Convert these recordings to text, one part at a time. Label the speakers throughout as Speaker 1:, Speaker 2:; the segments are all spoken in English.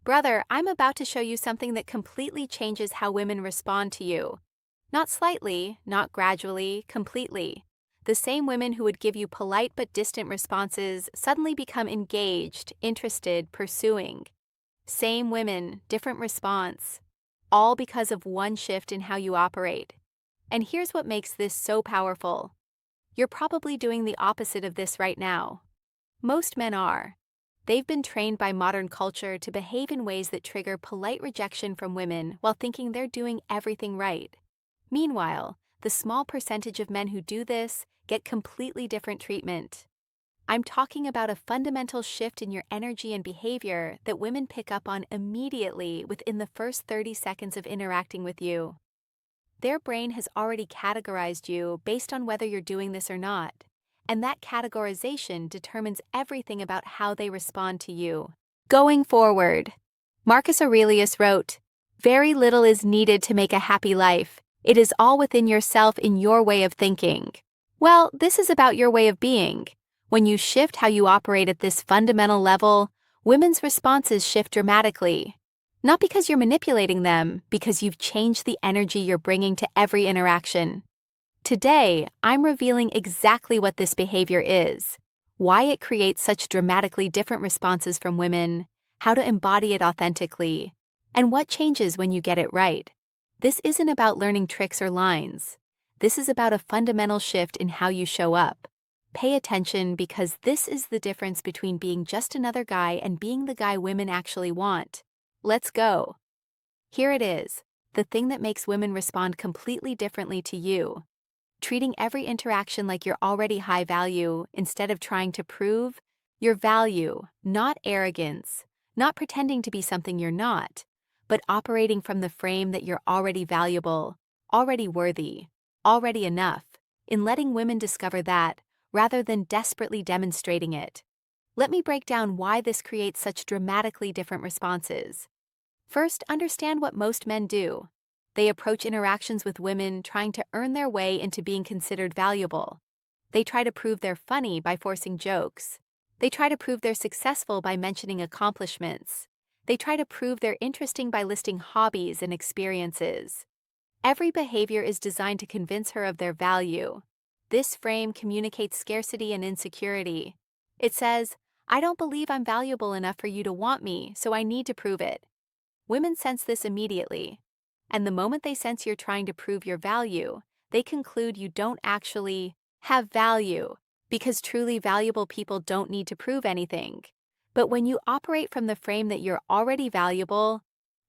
Speaker 1: Brother, I'm about to show you something that completely changes how women respond to you. Not slightly, not gradually, completely. The same women who would give you polite but distant responses suddenly become engaged, interested, pursuing. Same women, different response. All because of one shift in how you operate. And here's what makes this so powerful. You're probably doing the opposite of this right now. Most men are. They've been trained by modern culture to behave in ways that trigger polite rejection from women while thinking they're doing everything right. Meanwhile, the small percentage of men who do this get completely different treatment. I'm talking about a fundamental shift in your energy and behavior that women pick up on immediately within the first 30 seconds of interacting with you. Their brain has already categorized you based on whether you're doing this or not, and that categorization determines everything about how they respond to you. Going forward, Marcus Aurelius wrote, "Very little is needed to make a happy life. It is all within yourself in your way of thinking." Well, this is about your way of being. When you shift how you operate at this fundamental level, women's responses shift dramatically. Not because you're manipulating them, because you've changed the energy you're bringing to every interaction. Today, I'm revealing exactly what this behavior is, why it creates such dramatically different responses from women, how to embody it authentically, and what changes when you get it right. This isn't about learning tricks or lines. This is about a fundamental shift in how you show up. Pay attention because this is the difference between being just another guy and being the guy women actually want. Let's go. Here it is, the thing that makes women respond completely differently to you. Treating every interaction like you're already high value instead of trying to prove your value, not arrogance, not pretending to be something you're not, but operating from the frame that you're already valuable, already worthy, already enough, in letting women discover that, rather than desperately demonstrating it. Let me break down why this creates such dramatically different responses. First, understand what most men do. They approach interactions with women trying to earn their way into being considered valuable. They try to prove they're funny by forcing jokes. They try to prove they're successful by mentioning accomplishments. They try to prove they're interesting by listing hobbies and experiences. Every behavior is designed to convince her of their value. This frame communicates scarcity and insecurity. It says, "I don't believe I'm valuable enough for you to want me, so I need to prove it." Women sense this immediately. And the moment they sense you're trying to prove your value, they conclude you don't actually have value, because truly valuable people don't need to prove anything. But when you operate from the frame that you're already valuable,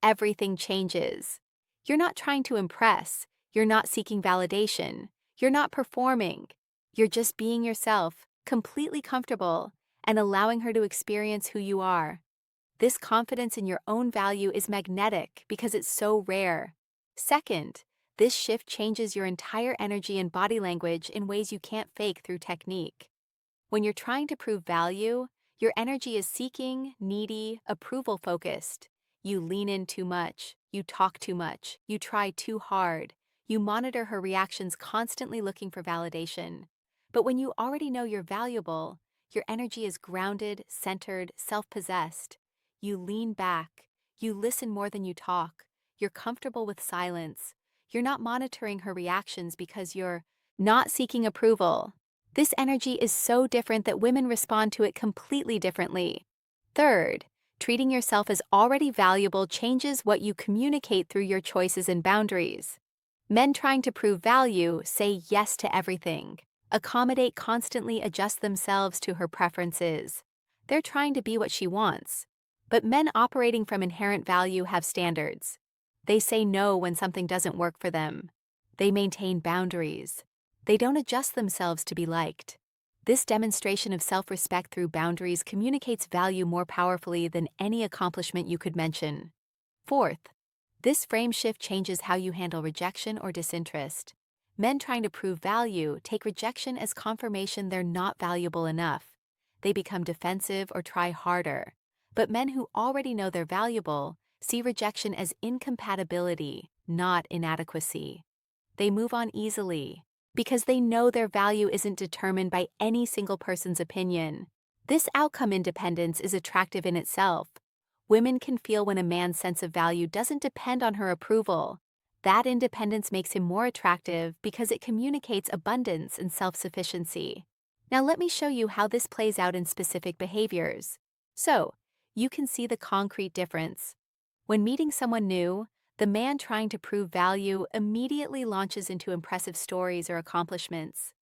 Speaker 1: everything changes. You're not trying to impress. You're not seeking validation. You're not performing. You're just being yourself, completely comfortable, and allowing her to experience who you are. This confidence in your own value is magnetic because it's so rare. Second, this shift changes your entire energy and body language in ways you can't fake through technique. When you're trying to prove value, your energy is seeking, needy, approval-focused. You lean in too much, you talk too much, you try too hard, you monitor her reactions constantly looking for validation. But when you already know you're valuable, your energy is grounded, centered, self-possessed. You lean back, you listen more than you talk, you're comfortable with silence, you're not monitoring her reactions because you're not seeking approval. This energy is so different that women respond to it completely differently. Third, treating yourself as already valuable changes what you communicate through your choices and boundaries. Men trying to prove value say yes to everything, accommodate, constantly adjust themselves to her preferences. They're trying to be what she wants. But men operating from inherent value have standards. They say no when something doesn't work for them. They maintain boundaries. They don't adjust themselves to be liked. This demonstration of self-respect through boundaries communicates value more powerfully than any accomplishment you could mention. Fourth, this frame shift changes how you handle rejection or disinterest. Men trying to prove value take rejection as confirmation they're not valuable enough. They become defensive or try harder. But men who already know they're valuable see rejection as incompatibility, not inadequacy. They move on easily because they know their value isn't determined by any single person's opinion. This outcome independence is attractive in itself. Women can feel when a man's sense of value doesn't depend on her approval. That independence makes him more attractive because it communicates abundance and self-sufficiency. Now let me show you how this plays out in specific behaviors. So, you can see the concrete difference. When meeting someone new, the man trying to prove value immediately launches into impressive stories or accomplishments.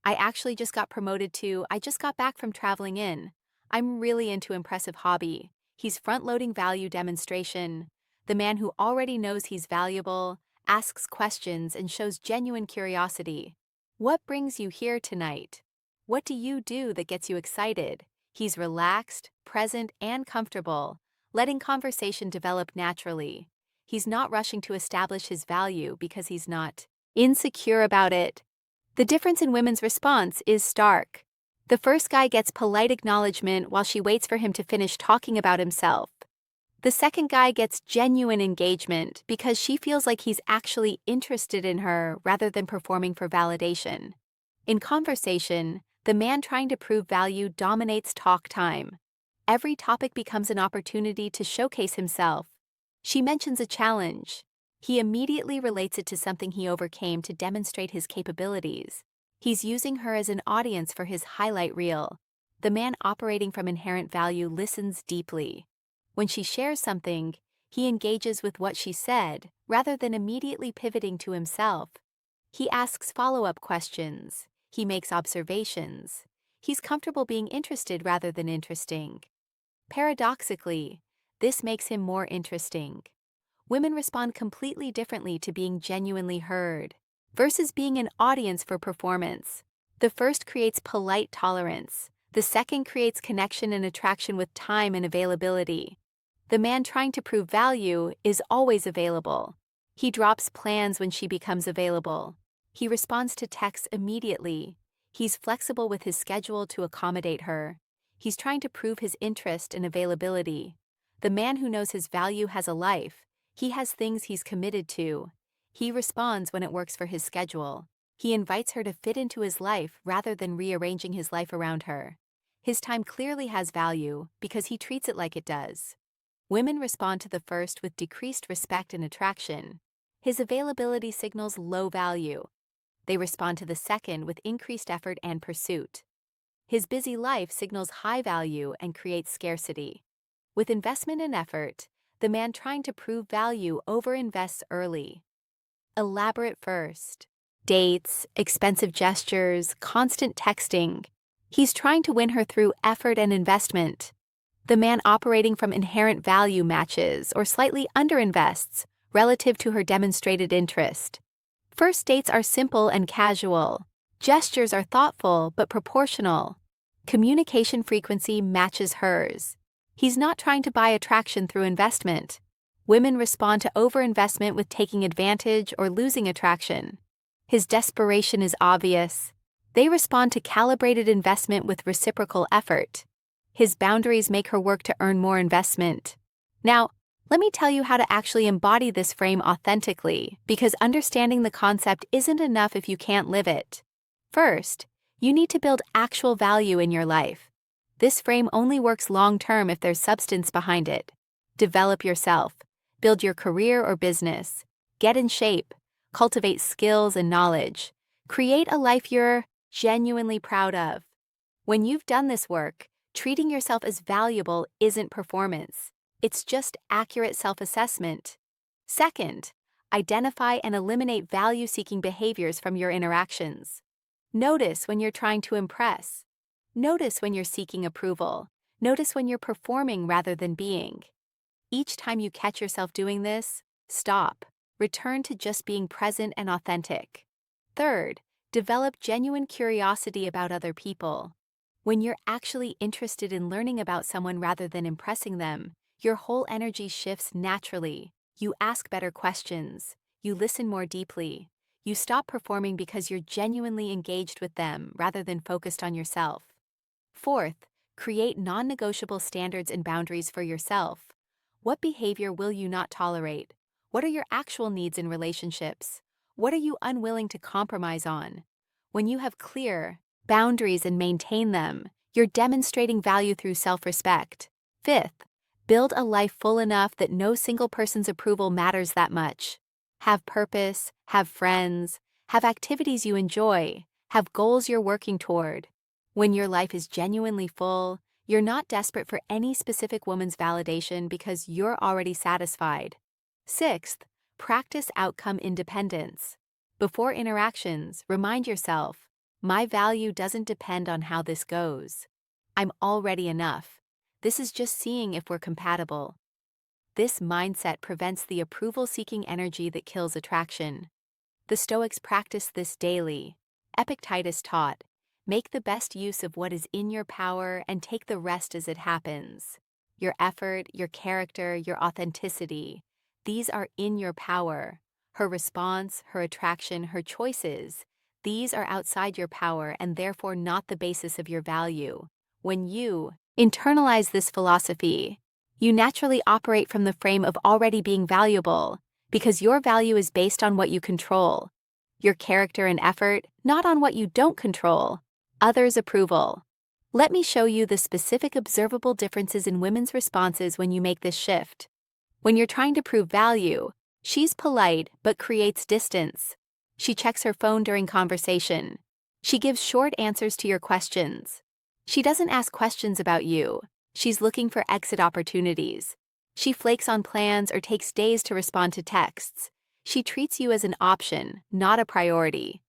Speaker 1: I actually just got promoted to, I just got back from traveling in. I'm really into impressive hobby. He's front-loading value demonstration. The man who already knows he's valuable, asks questions, and shows genuine curiosity. What brings you here tonight? What do you do that gets you excited? He's relaxed, present, and comfortable, letting conversation develop naturally. He's not rushing to establish his value because he's not insecure about it. The difference in women's response is stark. The first guy gets polite acknowledgement while she waits for him to finish talking about himself. The second guy gets genuine engagement because she feels like he's actually interested in her rather than performing for validation. In conversation, the man trying to prove value dominates talk time. Every topic becomes an opportunity to showcase himself. She mentions a challenge. He immediately relates it to something he overcame to demonstrate his capabilities. He's using her as an audience for his highlight reel. The man operating from inherent value listens deeply. When she shares something, he engages with what she said, rather than immediately pivoting to himself. He asks follow-up questions. He makes observations. He's comfortable being interested rather than interesting. Paradoxically, this makes him more interesting. Women respond completely differently to being genuinely heard versus being an audience for performance. The first creates polite tolerance. The second creates connection and attraction with time and availability. The man trying to prove value is always available. He drops plans when she becomes available. He responds to texts immediately. He's flexible with his schedule to accommodate her. He's trying to prove his interest and availability. The man who knows his value has a life. He has things he's committed to. He responds when it works for his schedule. He invites her to fit into his life rather than rearranging his life around her. His time clearly has value because he treats it like it does. Women respond to the first with decreased respect and attraction. His availability signals low value. They respond to the second with increased effort and pursuit. His busy life signals high value and creates scarcity. With investment and effort, the man trying to prove value overinvests early. Elaborate first. Dates, expensive gestures, constant texting. He's trying to win her through effort and investment. The man operating from inherent value matches or slightly underinvests relative to her demonstrated interest. First dates are simple and casual. Gestures are thoughtful but proportional. Communication frequency matches hers. He's not trying to buy attraction through investment. Women respond to overinvestment with taking advantage or losing attraction. His desperation is obvious. They respond to calibrated investment with reciprocal effort. His boundaries make her work to earn more investment. Now, let me tell you how to actually embody this frame authentically, because understanding the concept isn't enough if you can't live it. First, you need to build actual value in your life. This frame only works long-term if there's substance behind it. Develop yourself. Build your career or business. Get in shape. Cultivate skills and knowledge. Create a life you're genuinely proud of. When you've done this work, treating yourself as valuable isn't performance. It's just accurate self-assessment. Second, identify and eliminate value-seeking behaviors from your interactions. Notice when you're trying to impress. Notice when you're seeking approval. Notice when you're performing rather than being. Each time you catch yourself doing this, stop. Return to just being present and authentic. Third, develop genuine curiosity about other people. When you're actually interested in learning about someone rather than impressing them, your whole energy shifts naturally. You ask better questions. You listen more deeply. You stop performing because you're genuinely engaged with them rather than focused on yourself. Fourth, create non-negotiable standards and boundaries for yourself. What behavior will you not tolerate? What are your actual needs in relationships? What are you unwilling to compromise on? When you have clear boundaries and maintain them, you're demonstrating value through self-respect. Fifth, Build a life full enough that no single person's approval matters that much. Have purpose, have friends, have activities you enjoy, have goals you're working toward. When your life is genuinely full, you're not desperate for any specific woman's validation because you're already satisfied. Sixth, practice outcome independence. Before interactions, remind yourself, my value doesn't depend on how this goes. I'm already enough. This is just seeing if we're compatible. This mindset prevents the approval-seeking energy that kills attraction. The Stoics practice this daily. Epictetus taught, make the best use of what is in your power and take the rest as it happens. Your effort, your character, your authenticity, these are in your power. Her response, her attraction, her choices, these are outside your power and therefore not the basis of your value. When you internalize this philosophy, you naturally operate from the frame of already being valuable, because your value is based on what you control, your character and effort, not on what you don't control, others' approval. Let me show you the specific observable differences in women's responses when you make this shift. When you're trying to prove value, she's polite but creates distance. She checks her phone during conversation. She gives short answers to your questions. She doesn't ask questions about you. She's looking for exit opportunities. She flakes on plans or takes days to respond to texts. She treats you as an option, not a priority.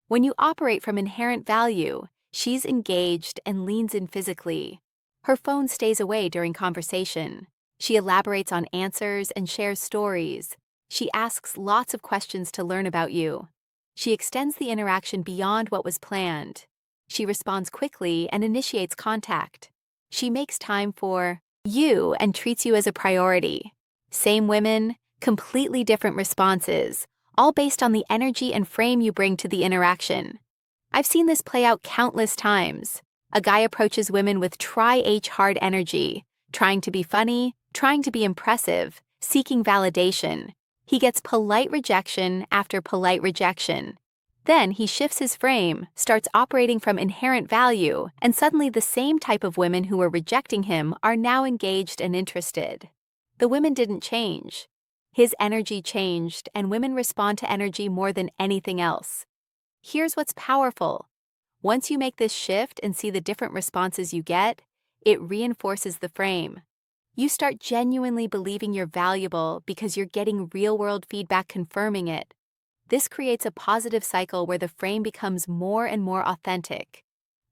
Speaker 1: When you operate from inherent value, she's engaged and leans in physically. Her phone stays away during conversation. She elaborates on answers and shares stories. She asks lots of questions to learn about you. She extends the interaction beyond what was planned. She responds quickly and initiates contact. She makes time for you and treats you as a priority. Same women, completely different responses, all based on the energy and frame you bring to the interaction. I've seen this play out countless times. A guy approaches women with try-hard energy, trying to be funny, trying to be impressive, seeking validation. He gets polite rejection after polite rejection. Then he shifts his frame, starts operating from inherent value, and suddenly the same type of women who were rejecting him are now engaged and interested. The women didn't change. His energy changed, and women respond to energy more than anything else. Here's what's powerful. Once you make this shift and see the different responses you get, it reinforces the frame. You start genuinely believing you're valuable because you're getting real-world feedback confirming it. This creates a positive cycle where the frame becomes more and more authentic.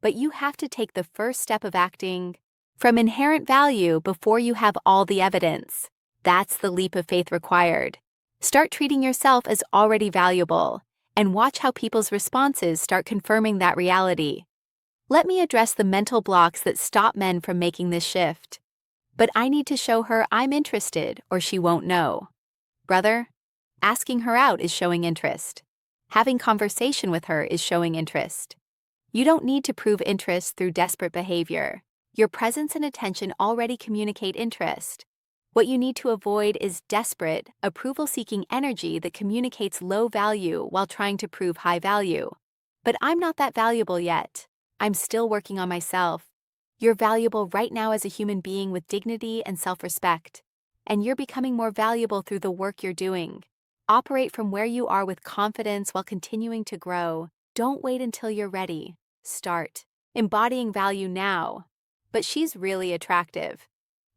Speaker 1: But you have to take the first step of acting from inherent value before you have all the evidence. That's the leap of faith required. Start treating yourself as already valuable, and watch how people's responses start confirming that reality. Let me address the mental blocks that stop men from making this shift. But I need to show her I'm interested or she won't know. Brother, asking her out is showing interest. Having conversation with her is showing interest. You don't need to prove interest through desperate behavior. Your presence and attention already communicate interest. What you need to avoid is desperate, approval-seeking energy that communicates low value while trying to prove high value. But I'm not that valuable yet. I'm still working on myself. You're valuable right now as a human being with dignity and self-respect. And you're becoming more valuable through the work you're doing. Operate from where you are with confidence while continuing to grow. Don't wait until you're ready. Start embodying value now. But she's really attractive.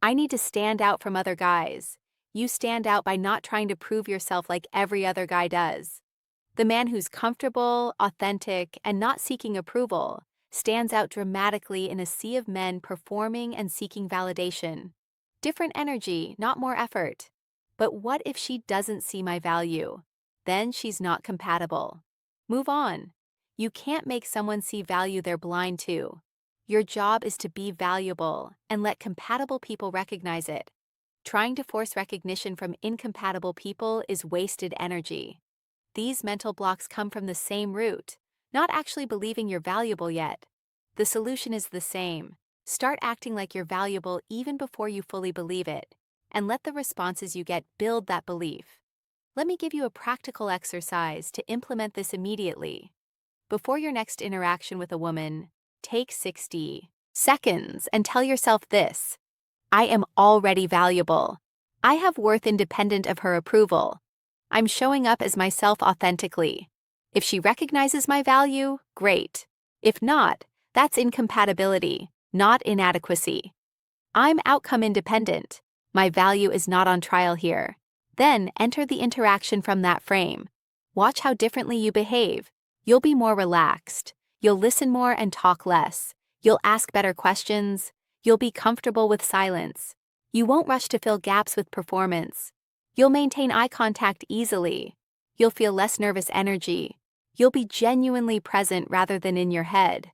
Speaker 1: I need to stand out from other guys. You stand out by not trying to prove yourself like every other guy does. The man who's comfortable, authentic, and not seeking approval stands out dramatically in a sea of men performing and seeking validation. Different energy, not more effort. But what if she doesn't see my value? Then she's not compatible. Move on. You can't make someone see value they're blind to. Your job is to be valuable and let compatible people recognize it. Trying to force recognition from incompatible people is wasted energy. These mental blocks come from the same root, not actually believing you're valuable yet. The solution is the same. Start acting like you're valuable even before you fully believe it, and let the responses you get build that belief. Let me give you a practical exercise to implement this immediately. Before your next interaction with a woman, take 60 seconds and tell yourself this: I am already valuable. I have worth independent of her approval. I'm showing up as myself authentically. If she recognizes my value, great. If not, that's incompatibility, not inadequacy. I'm outcome independent. My value is not on trial here. Then enter the interaction from that frame. Watch how differently you behave. You'll be more relaxed. You'll listen more and talk less. You'll ask better questions. You'll be comfortable with silence. You won't rush to fill gaps with performance. You'll maintain eye contact easily. You'll feel less nervous energy. You'll be genuinely present rather than in your head.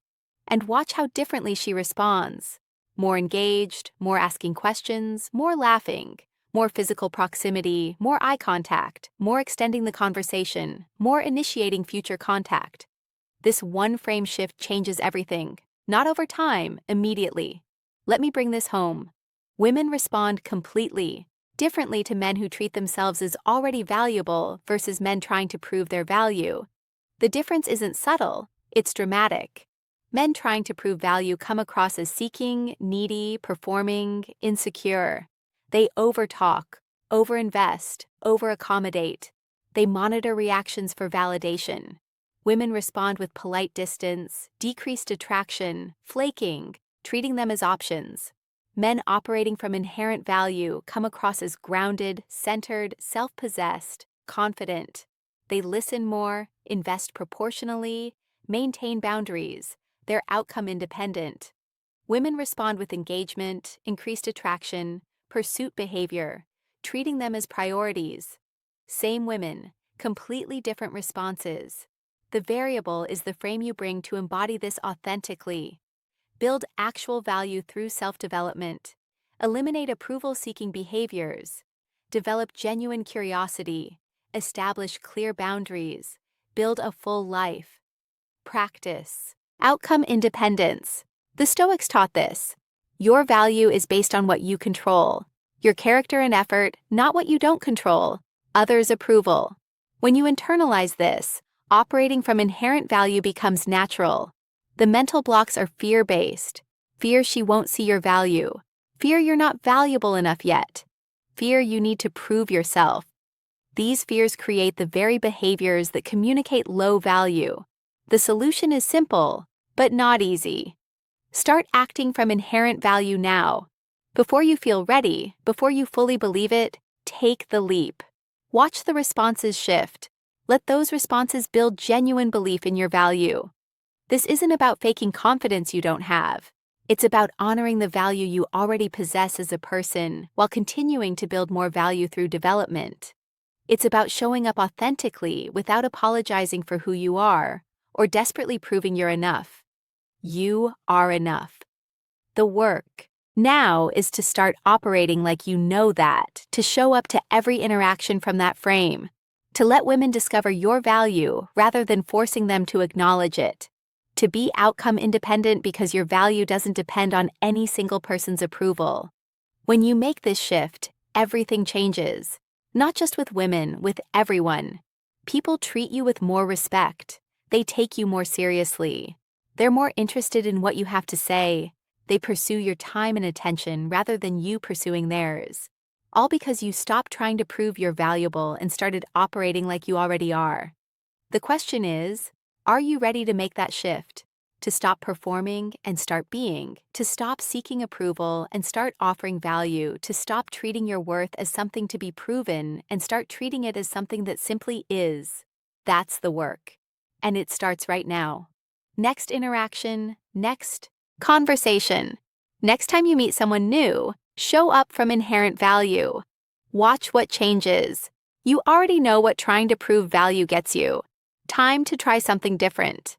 Speaker 1: And watch how differently she responds. More engaged, more asking questions, more laughing, more physical proximity, more eye contact, more extending the conversation, more initiating future contact. This one frame shift changes everything, not over time, immediately. Let me bring this home. Women respond completely differently to men who treat themselves as already valuable versus men trying to prove their value. The difference isn't subtle, it's dramatic. Men trying to prove value come across as seeking, needy, performing, insecure. They overtalk, overinvest, overaccommodate. They monitor reactions for validation. Women respond with polite distance, decreased attraction, flaking, treating them as options. Men operating from inherent value come across as grounded, centered, self-possessed, confident. They listen more, invest proportionally, maintain boundaries. They're outcome independent. Women respond with engagement, increased attraction, pursuit behavior, treating them as priorities. Same women, completely different responses. The variable is the frame you bring to embody this authentically. Build actual value through self-development. Eliminate approval-seeking behaviors. Develop genuine curiosity. Establish clear boundaries. Build a full life. Practice. Outcome independence. The Stoics taught this. Your value is based on what you control. Your character and effort, not what you don't control. Others' approval. When you internalize this, operating from inherent value becomes natural. The mental blocks are fear-based. Fear she won't see your value. Fear you're not valuable enough yet. Fear you need to prove yourself. These fears create the very behaviors that communicate low value. The solution is simple, but not easy. Start acting from inherent value now. Before you feel ready, before you fully believe it, take the leap. Watch the responses shift. Let those responses build genuine belief in your value. This isn't about faking confidence you don't have. It's about honoring the value you already possess as a person while continuing to build more value through development. It's about showing up authentically without apologizing for who you are or desperately proving you're enough. You are enough. The work now is to start operating like you know that, to show up to every interaction from that frame, to let women discover your value rather than forcing them to acknowledge it, to be outcome independent because your value doesn't depend on any single person's approval. When you make this shift, everything changes, not just with women, with everyone. People treat you with more respect. They take you more seriously. They're more interested in what you have to say. They pursue your time and attention rather than you pursuing theirs. All because you stopped trying to prove you're valuable and started operating like you already are. The question is, are you ready to make that shift? To stop performing and start being, to stop seeking approval and start offering value, to stop treating your worth as something to be proven and start treating it as something that simply is. That's the work. And it starts right now. Next interaction, next conversation. Next time you meet someone new, show up from inherent value. Watch what changes. You already know what trying to prove value gets you. Time to try something different.